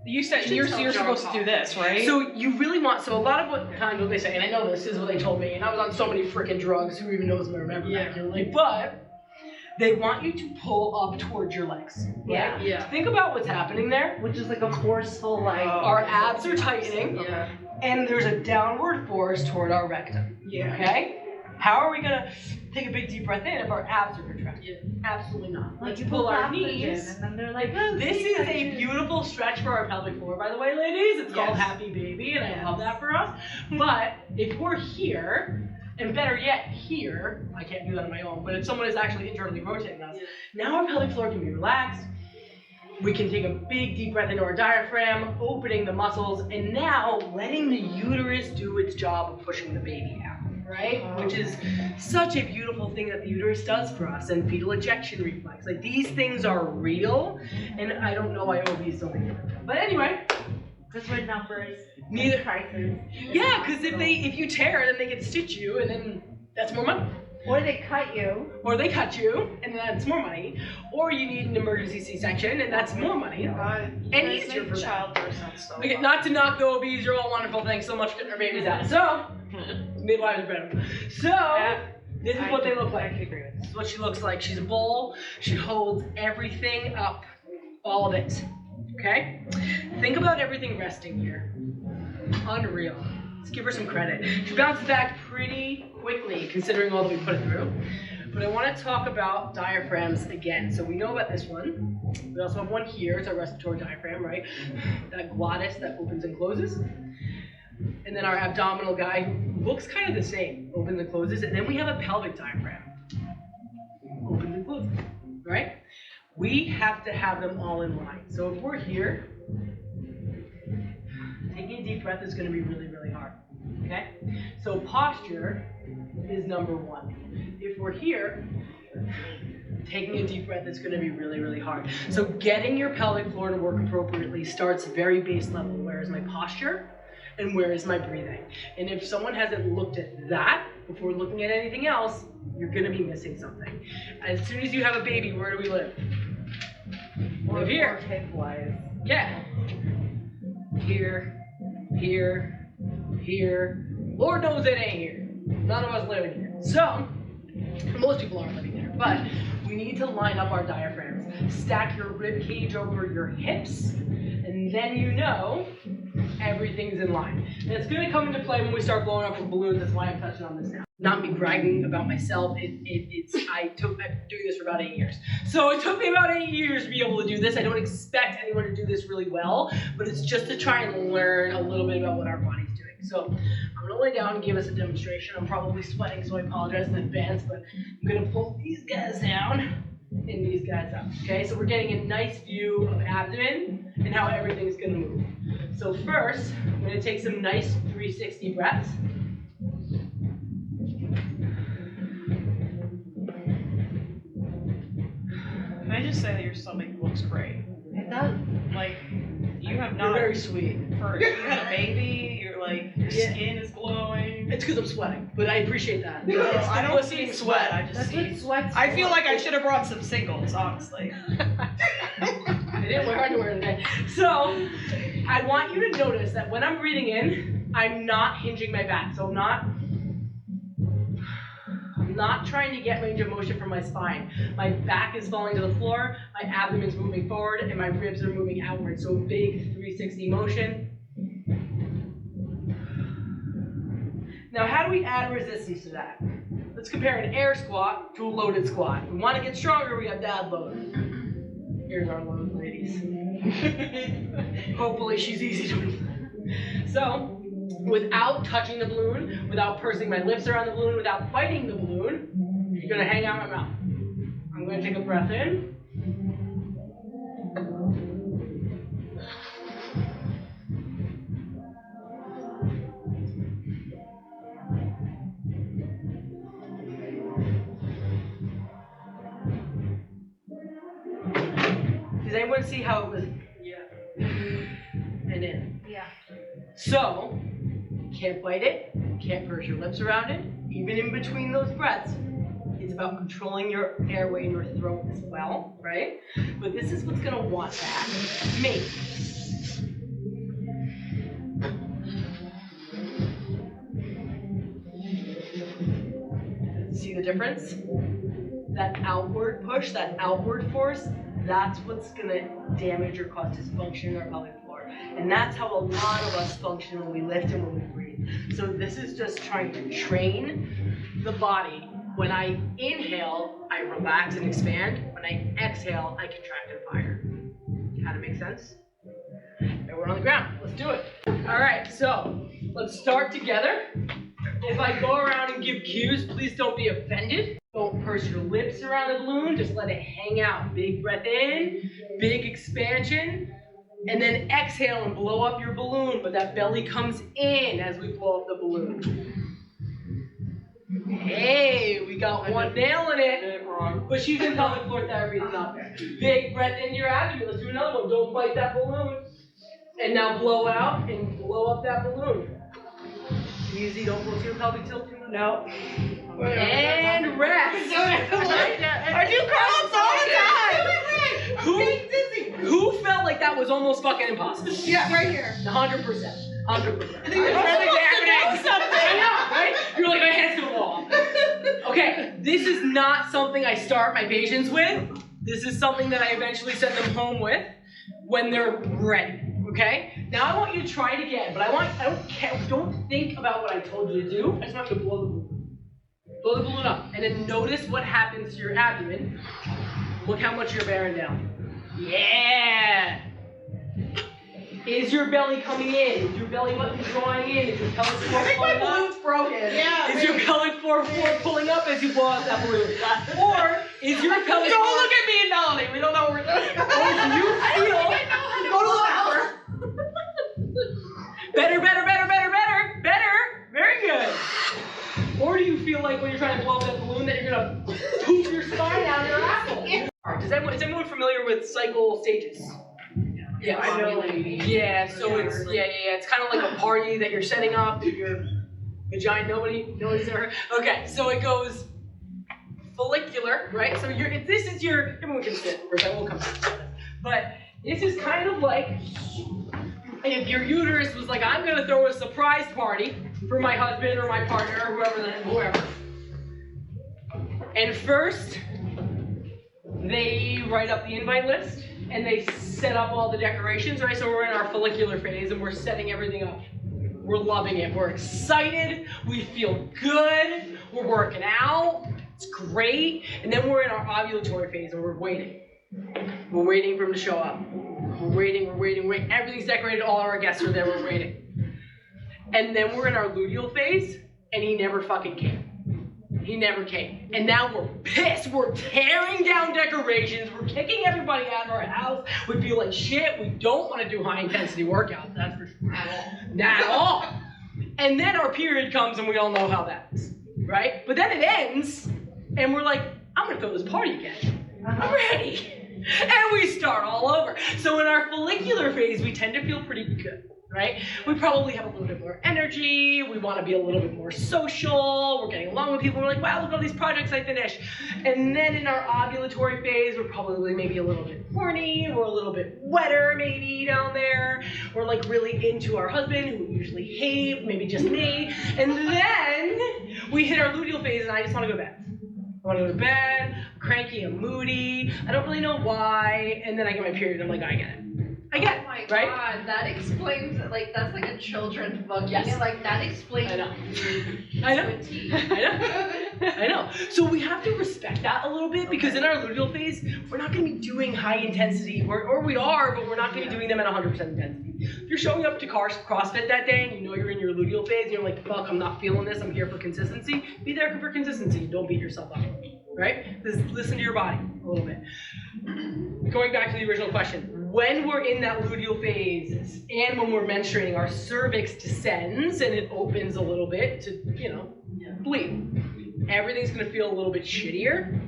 You said should you're tell supposed to do this, right? So you really want, so a lot of what times what they say, and I know this is what they told me, and I was on so many freaking drugs, who even knows if I remember Yeah. accurately, but they want you to pull up towards your legs. Right? Yeah. Yeah. Think about what's happening there. Which is like a forceful like. Oh. Our abs are tightening, Yeah. and there's a downward force toward our rectum. Yeah. Okay? How are we gonna take a big deep breath in if our abs are contracted? Yeah. Absolutely not. Like Let's you pull our oxygen, knees. and then they're like, oh, This see, is I a should- beautiful stretch for our pelvic floor, by the way, ladies. It's called Yes. Happy Baby, and I Yes. love that for us. But if we're here, and better yet, here, I can't do that on my own, but if someone is actually internally rotating us, Yeah. now our pelvic floor can be relaxed. We can take a big deep breath into our diaphragm, opening the muscles, and now letting the uterus do its job of pushing the baby out, right? Which is such a beautiful thing that the uterus does for us, and fetal ejection reflex. Like, these things are real, and I don't know why OBs don't think of them. But anyway, Because we're numbers. Neither- Prices. yeah, because if you tear, then they can stitch you, and then that's more money. Or they cut you. Or they cut you, and that's more money. Or you need an emergency C-section, and that's more money. And easier for them. childbirth sounds so Okay, fun. not to knock the OBs, you're all wonderful. Thanks so much for getting our babies out. So, midwives are better. So, this is what they look like. This is what she looks like. She's a bowl. She holds everything up. All of it. Okay? Think about everything resting here. Unreal. Let's give her some credit. She bounced back pretty quickly, considering all that we put it through. But I want to talk about diaphragms again. So we know about this one. We also have one here. It's our respiratory diaphragm, right? That glottis that opens and closes. And then our abdominal guy looks kind of the same. Opens and closes. And then we have a pelvic diaphragm. Opens and closes, right? We have to have them all in line. So if we're here, taking a deep breath is going to be really, really hard. Okay? So posture is number one. If we're here, taking a deep breath is going to be really, really hard. So getting your pelvic floor to work appropriately starts very base level. Where is my posture? And where is my breathing? And if someone hasn't looked at that before looking at anything else, you're going to be missing something. As soon as you have a baby, where do we live? We live here. Hip-wise. Yeah. Here, here, here. Lord knows it ain't here. None of us living here. So, most people aren't living there, but we need to line up our diaphragms. Stack your rib cage over your hips, and then you know everything's in line. And it's gonna come into play when we start blowing up with balloons. That's why I'm touching on this now. Not me bragging about myself. I've been doing this for about 8 years. So it took me about 8 years to be able to do this. I don't expect anyone to do this really well, but it's just to try and learn a little bit about what our body's doing. So I'm gonna lay down and give us a demonstration. I'm probably sweating, so I apologize in advance, but I'm gonna pull these guys down and these guys up. Okay, so we're getting a nice view of abdomen and how everything's gonna move. So first, I'm gonna take some nice 360 breaths. Can I just say that your stomach looks great? It does. Like, you have You're not, very sweet. for, you had a baby, you're like, your Yeah. skin is glowing. It's because I'm sweating, but I appreciate that. No, It's I the don't glistening see sweat, I just That's see. what sweat's I feel for. like I should have brought some singles, honestly. I didn't wear underwear today. So, I want you to notice that when I'm breathing in, I'm not hinging my back. So I'm I'm not trying to get range of motion from my spine. My back is falling to the floor, my abdomen's moving forward, and my ribs are moving outward. So a big 360 motion. Now, how do we add resistance to that? Let's compare an air squat to a loaded squat. If we want to get stronger, we have to add load. Here's our load, ladies. Hopefully she's easy to do. So, without touching the balloon, without pursing my lips around the balloon, without fighting the balloon, you're going to hang out my mouth. I'm going to take a breath in. Does anyone see how it was? Yeah. And in. Yeah. So, can't bite it, can't purse your lips around it, even in between those breaths. It's about controlling your airway in your throat as well, right? But this is what's gonna want to happen to me. See the difference? That outward push, that outward force, that's what's gonna damage or cause dysfunction in our pelvic floor. And that's how a lot of us function when we lift and when we breathe. So this is just trying to train the body. When I inhale, I relax and expand. When I exhale, I contract and fire. Kind of make sense? And we're on the ground. Let's do it. All right, so let's start together. If I go around and give cues, please don't be offended. Don't purse your lips around the balloon, just let it hang out. Big breath in, big expansion, and then exhale and blow up your balloon, but that belly comes in as we blow up the balloon. Hey, we got one nail in it, but she's in pelvic floor therapy, it's not there. Big breath into your abdomen, let's do another one. Don't bite that balloon. And now blow out and blow up that balloon. Easy, don't go to your pelvic tilt too much. No. And rest. I do curls all the time. Who felt like that was almost fucking impossible? Yeah, right here. 100%. 100%. I think it's I know, right? You're like, my head's gonna fall off. Okay, this is not something I start my patients with. This is something that I eventually send them home with when they're ready. Okay? Now I want you to try it again, but don't think about what I told you to do. I just want you to blow the balloon. Blow the balloon up. And then notice what happens to your abdomen. Look how much you're bearing down. Yeah! Is your belly coming in? Is your belly button drawing in? Is your pelvic floor pulling up? balloon's broken. Yeah. Is your pelvic floor pulling up as you blow out that balloon? Or is your pelvic floor... Don't look at me and Melanie. We don't know what we're doing. Or do you feel... Go to the house. Better. Very good. Or do you feel like when you're trying to blow up that balloon that you're gonna poop your spine out of your asshole? Is anyone familiar with cycle stages? Yeah, I know. Yeah, so it's it's kind of like a party that you're setting up. Your vagina. Nobody's ever. Okay, so it goes follicular, right? So this is your. Everyone can sit for a second. We'll come back to this. But this is kind of like if your uterus was like, I'm gonna throw a surprise party for my husband or my partner or whoever. And first, they write up the invite list and they set up all the decorations, right? So we're in our follicular phase and we're setting everything up. We're loving it. We're excited. We feel good. We're working out. It's great. And then we're in our ovulatory phase and we're waiting. We're waiting for him to show up. We're waiting. Everything's decorated. All our guests are there. We're waiting. And then we're in our luteal phase, and he never fucking came. He never came. And now we're pissed. We're tearing down decorations. We're kicking everybody out of our house. We feel like shit. We don't want to do high-intensity workouts. That's for sure. Not at all. And then our period comes, and we all know how that is, right? But then it ends, and we're like, I'm going to throw this party again. I'm ready. And we start all over. So in our follicular phase, we tend to feel pretty good, right? We probably have a little bit more energy. We want to be a little bit more social. We're getting along with people. We're like, wow, look at all these projects I finished. And then in our ovulatory phase, we're probably maybe a little bit horny. We're a little bit wetter maybe down there. We're like really into our husband, who we usually hate, maybe just me. And then we hit our luteal phase and I just want to go to bed. I want to go to bed, I'm cranky, I'm moody, I don't really know why, and then I get my period and I'm like, I get it. I get it, Oh my right? god, that explains, like, that's like a children's book. Yes. Like, that explains I know. me I know. to a T. I know. I know. So we have to respect that a little bit because in our luteal phase, we're not going to be doing high intensity, or we are, but we're not going to be doing them at 100% intensity. If you're showing up to CrossFit that day and you know you're in your luteal phase and you're like, fuck, I'm not feeling this, I'm here for consistency, be there for consistency. Don't beat yourself up, right? Just listen to your body a little bit. Going back to the original question, when we're in that luteal phase and when we're menstruating, our cervix descends and it opens a little bit to, bleed. Everything's gonna feel a little bit shittier.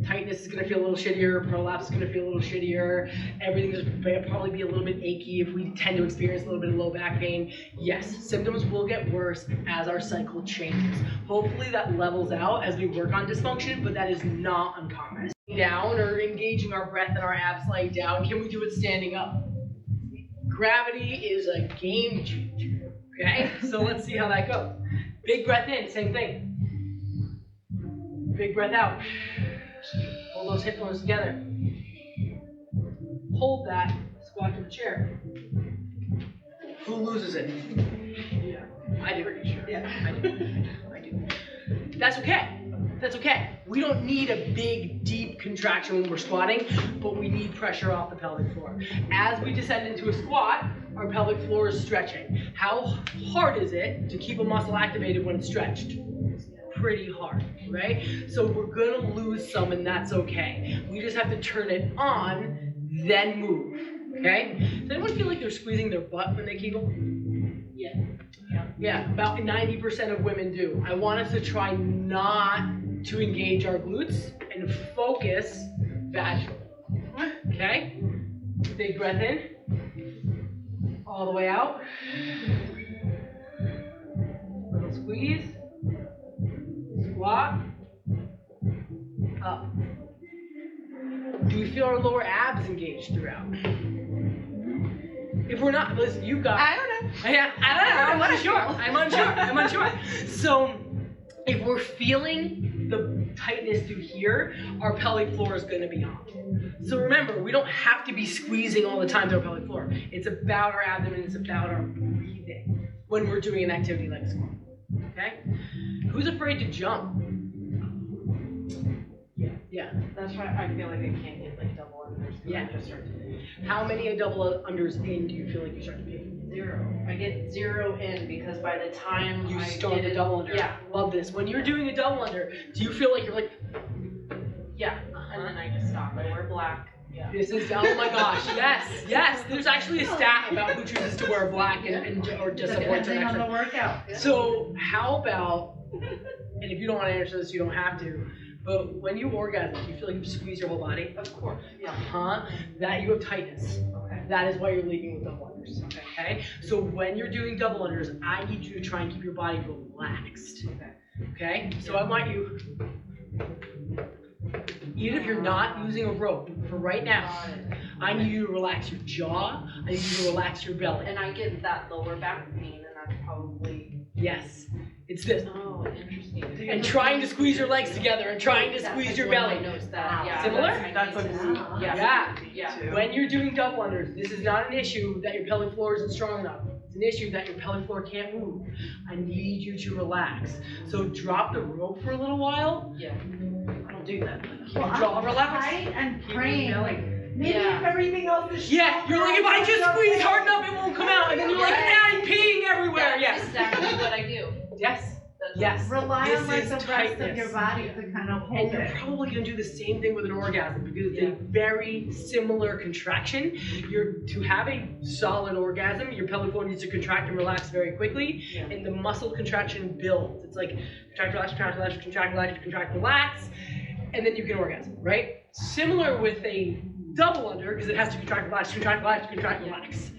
Tightness is gonna feel a little shittier, prolapse is gonna feel a little shittier, everything's gonna probably be a little bit achy if we tend to experience a little bit of low back pain. Yes, symptoms will get worse as our cycle changes. Hopefully that levels out as we work on dysfunction, but that is not uncommon. Down or engaging our breath and our abs lying down, can we do it standing up? Gravity is a game changer, okay? So let's see how that goes. Big breath in, same thing. Big breath out. Hold those hip bones together. Hold that, squat to the chair. Who loses it? Yeah, I do. Sure. Yeah, I do. I do. That's okay. That's okay. We don't need a big, deep contraction when we're squatting, but we need pressure off the pelvic floor. As we descend into a squat, our pelvic floor is stretching. How hard is it to keep a muscle activated when it's stretched? Pretty hard, right? So we're gonna lose some and that's okay. We just have to turn it on, then move, okay? Does anyone feel like they're squeezing their butt when they Kegel? Yeah, about 90% of women do. I want us to try not to engage our glutes and focus vaginally, okay? Big breath in, all the way out. Little squeeze. Squat, up. Do we feel our lower abs engaged throughout? If we're not, listen, you got. I don't know. Yeah, I don't know. I'm unsure. So, if we're feeling the tightness through here, our pelvic floor is going to be on. So remember, we don't have to be squeezing all the time through our pelvic floor. It's about our abdomen. It's about our breathing when we're doing an activity like squat. Okay? Who's afraid to jump? Yeah. That's why I feel like I can't get like double unders. Yeah. I just start to How many double unders in do you feel like you start to be? 0. I get 0 in because by the time You I start get the it, double under. Yeah. Love this. When you're doing a double under, do you feel like you're like, Yeah. And then I just stop. I wear black. Yeah. this is, oh my gosh, yes. There's actually a stat about who chooses to wear black and or just supports an Depending on extra. the workout. So how about, and if you don't want to answer this, you don't have to, but when you orgasm, do you feel like you squeeze your whole body? Of course. Yeah. That you have tightness. Okay. That is why you're leading with double unders. Okay? So when you're doing double unders, I need you to try and keep your body relaxed. Okay? So I want you, even if you're not using a rope, for right now, I need you to relax your jaw, I need you to relax your belly. And I get that lower back pain, and that's probably. Yes. It's this. Oh, interesting. And trying to squeeze your legs together and trying to squeeze your belly. I noticed that. Yeah. Similar? That's a Yeah. When you're doing double unders, this is not an issue that your pelvic floor isn't strong enough. It's an issue that your pelvic floor can't move. I need you to relax. So drop the rope for a little while. Yeah. I don't do that. Well, Jaw I'm relax. tight and Keep praying, your like, belly. maybe if everything else is Yeah, you're like, if I just squeeze hard enough, it won't come out. And then you're like, I'm peeing everywhere. That's Yes. exactly what I do. Yes. Yes. Rely This on like is the rest tightness. of your body to kind of And hold you're it. probably going to do the same thing with an orgasm because it's a very similar contraction. To have a solid orgasm, your pelvic floor needs to contract and relax very quickly, and the muscle contraction builds. It's like contract, relax, contract, relax, contract, relax, contract, relax, and then you can orgasm, right? Similar with a double under because it has to contract, relax, contract, relax, contract, relax.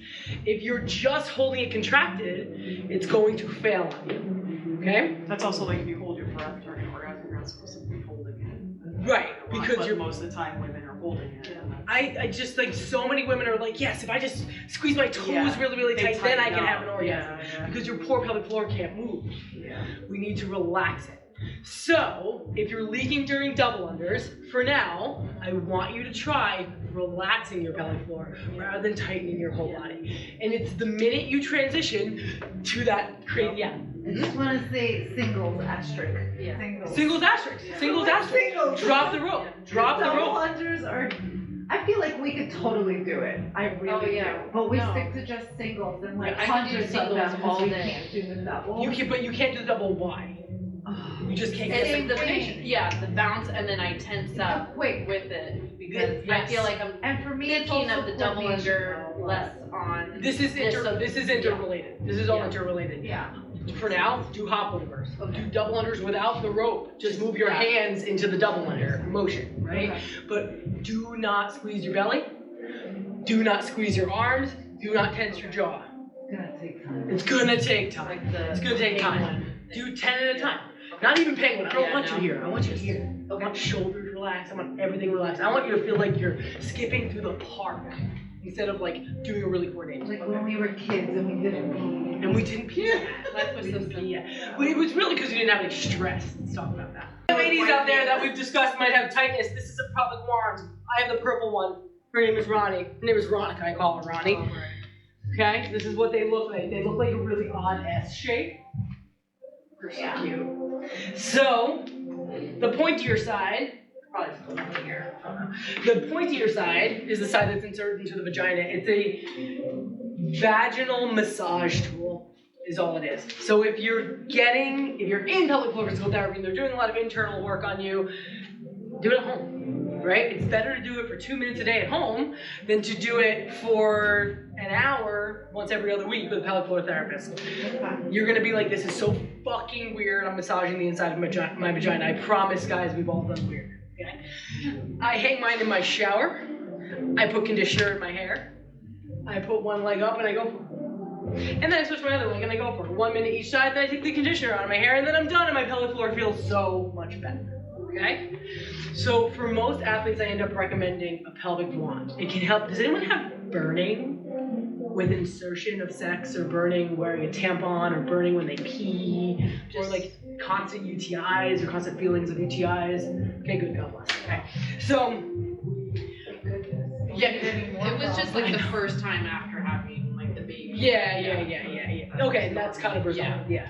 If you're just holding it contracted, it's going to fail on you. Okay? That's also like if you hold your breath during an orgasm, you're not supposed to be holding it. Right, because but you're most of the time women are holding it. I just like so many women are like, yes, if I just squeeze my toes Yeah. really, really They tight, then I tighten can up. have an orgasm. Yeah. Because your poor pelvic floor can't move. Yeah. We need to relax it. So, if you're leaking during double unders, for now, I want you to try relaxing your pelvic floor rather than tightening your whole body. And it's the minute you transition to that crazy, I just want to say singles asterisk. Yeah. Singles asterisk, singles asterisk. Singles. Drop the rope, drop the Double rope. unders are. I feel like we could totally do it. I really yeah. do. But we No. stick to just singles and like I can do hundreds of singles them all because we day. can't do the double. But you can't do the double Y. You just can't get It's the the coordination. the bounce, and then I tense up Wait, with it because I Yes. feel like I'm and for me it's thinking also of the double coordination. under, less on. This is interrelated. This is all Yeah. interrelated. Yeah. For now, do hop overs. Do double unders without the rope. Just move your hands into the double under motion, right? Okay. But do not squeeze your belly. Do not squeeze your arms. Do not tense your jaw. It's gonna take time. It's gonna take time. Like the It's gonna take time. Do 10 at a time. Not even penguin. I don't Yeah, want you no. here. I want you here. I want shoulders relaxed. I want everything relaxed. I want you to feel like you're skipping through the park instead of like doing a really coordinated. Like when we were kids and we didn't pee. And we didn't pee. Life was so simple. Yeah. Well, it was really because we didn't have any stress. Let's talk about that. The ladies out there that we've discussed might have tightness. This is a pelvic wand. I have the purple one. Her name is Ronnie. Her name is Ronica. I call her Ronnie. Okay? This is what they look like. They look like a really odd S shape. They're so cute. So, the pointier side, probably still nothing here. The pointier side is the side that's inserted into the vagina. It's a vaginal massage tool, is all it is. So if you're in pelvic floor physical therapy and they're doing a lot of internal work on you, do it at home, right? It's better to do it for 2 minutes a day at home than to do it for an hour once every other week with a pelvic floor therapist. You're gonna be like, this is so fucking weird. I'm massaging the inside of my vagina. I promise, guys, we've all done weird. Okay? I hang mine in my shower. I put conditioner in my hair. I put one leg up and I go for it. And then I switch my other leg and I go for it. 1 minute each side, then I take the conditioner out of my hair, and then I'm done, and my pelvic floor feels so much better. Okay? So for most athletes, I end up recommending a pelvic wand. It can help. Does anyone have burning with insertion of sex, or burning wearing a tampon, or burning when they pee, or like constant UTIs or constant feelings of UTIs? Okay, good, God bless. Okay. So, yeah. It was just like the first time after having like the baby. Yeah. Okay, that's kind of resolved. Yeah.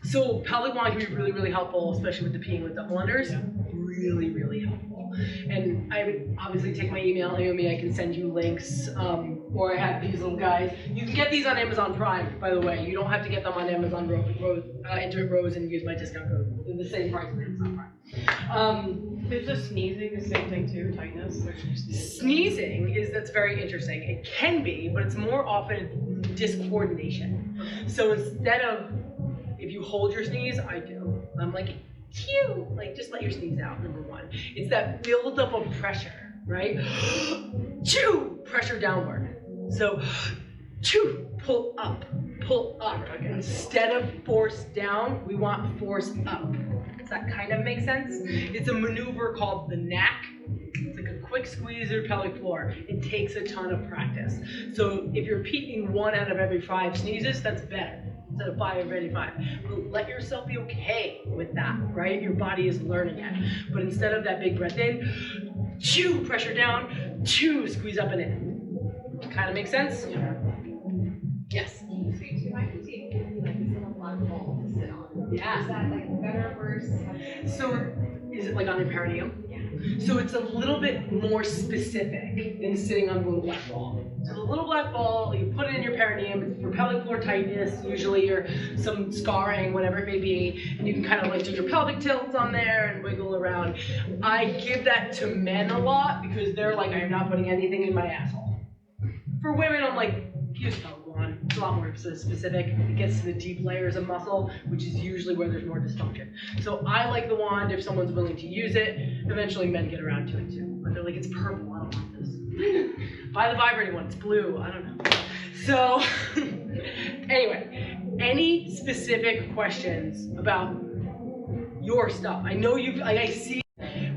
So pelvic wand can be really, really helpful, especially with the peeing with double unders. Really, really helpful. And I would obviously take my email, Naomi. I can send you links, or I have these little guys. You can get these on Amazon Prime, by the way. You don't have to get them on Amazon enter Rose and use my discount code. They're the same price on Amazon Prime. Is the sneezing the same thing too? Tightness? Sneezing that's very interesting. It can be, but it's more often discoordination. So instead of, if you hold your sneeze, I'm like, phew, like just let your sneeze out, number one. It's that buildup of pressure, right? Chew, pressure downward. So, chew, pull up. Instead of force down, we want force up. Does that kind of make sense? It's a maneuver called the knack. It's like a quick squeeze of your pelvic floor. It takes a ton of practice. So if you're peeing 1 out of every 5 sneezes, that's better. Instead of 5 out of every 5. But let yourself be okay with that, right? Your body is learning it. But instead of that big breath in, chew, pressure down, chew, squeeze up and in. Kind of make sense? Yes. Yeah. Is that like better or worse? So, is it like on your perineum? Yeah. So it's a little bit more specific than sitting on a little black ball. So the little black ball, you put it in your perineum, it's for pelvic floor tightness usually, or some scarring, whatever it may be, and you can kind of like do your pelvic tilts on there and wiggle around. I give that to men a lot because they're like, I'm not putting anything in my asshole. For women, I'm like, use pelvic wand. It's a lot more specific. It gets to the deep layers of muscle, which is usually where there's more dysfunction. So I like the wand if someone's willing to use it. Eventually men get around to it too. But they're like, it's purple, I don't want this. Buy the vibrating one, it's blue, I don't know. So, anyway, any specific questions about your stuff? I know I see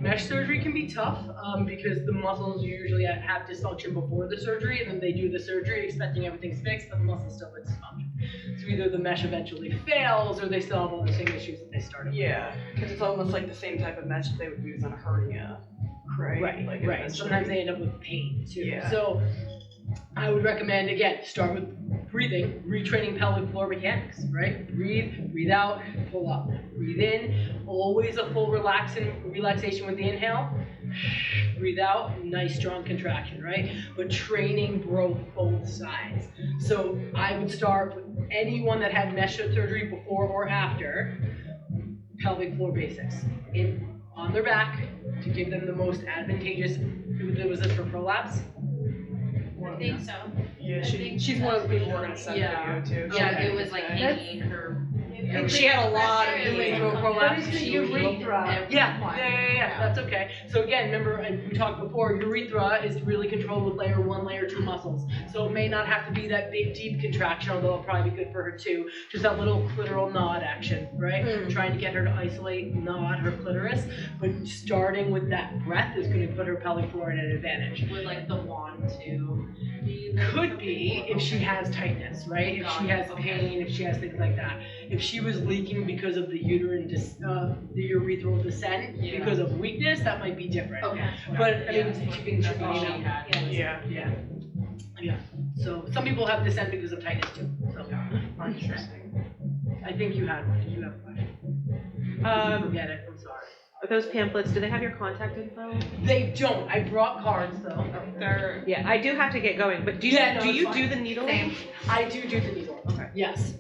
Mesh surgery can be tough because the muscles usually have dysfunction before the surgery, and then they do the surgery expecting everything's fixed, but the muscle still has dysfunction. So either the mesh eventually fails, or they still have all the same issues that they started with. Yeah, because it's almost like the same type of mesh that they would use on a hernia, right? Right, Like right. eventually. Sometimes they end up with pain too. Yeah. So I would recommend, again, start with breathing, retraining pelvic floor mechanics, right? Breathe out, pull up. Breathe in, always a full relaxation with the inhale. Breathe out, nice strong contraction, right? But training both sides. So I would start with anyone that had mesh surgery before or after, pelvic floor basics. On their back to give them the most advantageous. Was this for prolapse? I think so. Yeah, I think she's one of the people we're gonna send Yeah. video to. Yeah, Okay. it was like hanging her. And she had a lot of urethral What prolapse. is the urethra? Yeah, that's okay. So again, remember, and we talked before, urethra is really controlled with layer 1, layer 2 muscles. So it may not have to be that big, deep contraction, although it'll probably be good for her too. Just that little clitoral nod action, right? Trying to get her to isolate, nod her clitoris. But starting with that breath is going to put her pelvic floor at an advantage. With like the wand too. Could be if she has tightness, right? If she has pain, if she has things like that. If she was leaking because of the the urethral descent because of weakness, that might be different. Okay. But I mean, you can yeah. So some people have descent because of tightness too. So Interesting. I think you had one. Did you have a question? Forget it. I'm sorry. Those pamphlets, do they have your contact info? They don't. I brought cards though. They're Yeah, I do have to get going, but do you Yeah, no, do it's you fine. do the needling? I do the needle. Okay. Yes.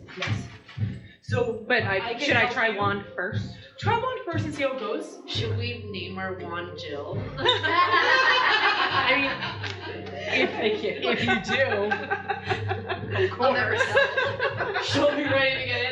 So, But I can should I help try you. wand first? Try one first and see how it goes. Should we name our wand Jill? I mean, if you do, of I'll never course, tell. she'll be ready to get